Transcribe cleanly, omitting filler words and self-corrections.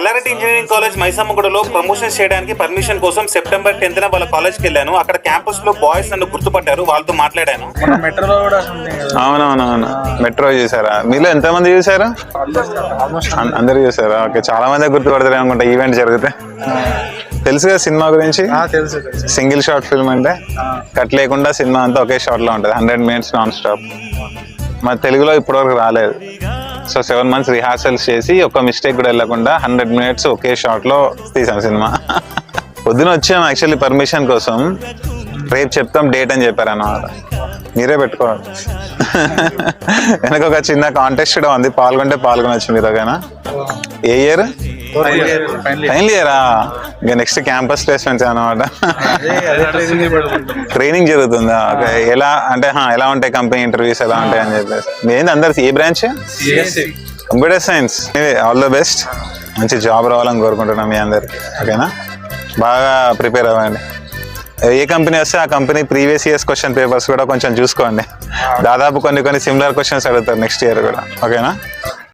Mallareddy engineering college మైసమ్మగూడలో promotion చేయడానికి permission కోసం September 10న వాళ్ళ కాలేజ్కి వెళ్ళాను. అక్కడ క్యాంపస్ లో బాయ్స్ నన్ను గుర్తుపట్టారు, వాళ్ళతో మాట్లాడాను. మెట్రోలో కూడా అవునవునవును, మెట్రో చూసారా? మీలో ఎంతమంది చూసారా? అందరు చూసారా? ఓకే, చాలా మంది గుర్తుపడతారు అనుకుంటా ఈవెంట్ జరిగితే. తెలుసు కదా సినిమా గురించి? తెలుసు. సింగిల్ షార్ట్ ఫిల్మ్ అంటే కట్ లేకుండా సినిమా అంతా ఒకే షాట్ లో ఉంటుంది, 100 minutes నాన్ స్టాప్. మన తెలుగులో ఇప్పటివరకు రాలేదు. సో 7 months రిహార్సల్స్ చేసి ఒక్క మిస్టేక్ కూడా వెళ్ళకుండా 100 minutes ఒకే షాట్ లో తీసాం సినిమా. పొద్దున వచ్చాం యాక్చువల్లీ పర్మిషన్ కోసం, రేపు చెప్తాం డేట్ అని చెప్పారు అన్నమాట. మీరే పెట్టుకోవాలి. వెనక ఒక చిన్న కాంటెస్ట్ కూడా ఉంది, పాల్గొంటే పాల్గొనొచ్చు మీరు. ఓకేనా? ఏ ఇయర్? ఫైనల్ ఇయరా? ఇంకా నెక్స్ట్ క్యాంపస్ ప్లేస్మెంట్స్ అన్నమాట. ట్రైనింగ్ జరుగుతుందా? ఓకే, ఎలా అంటే ఎలా ఉంటాయి కంపెనీ ఇంటర్వ్యూస్, ఎలా ఉంటాయి అని చెప్పేసి. ఏంది అందరు ఏ branch? Computer science. All the best, మంచి జాబ్ రావాలని కోరుకుంటున్నాం మీ అందరికి. ఓకేనా? బాగా ప్రిపేర్ అవ్వండి. ఏ కంపెనీ వస్తే ఆ company previous years question papers కూడా కొంచెం చూసుకోండి. దాదాపు కొన్ని సిమిలర్ క్వశ్చన్స్ అడుగుతారు నెక్స్ట్ ఇయర్ కూడా. ఓకేనా?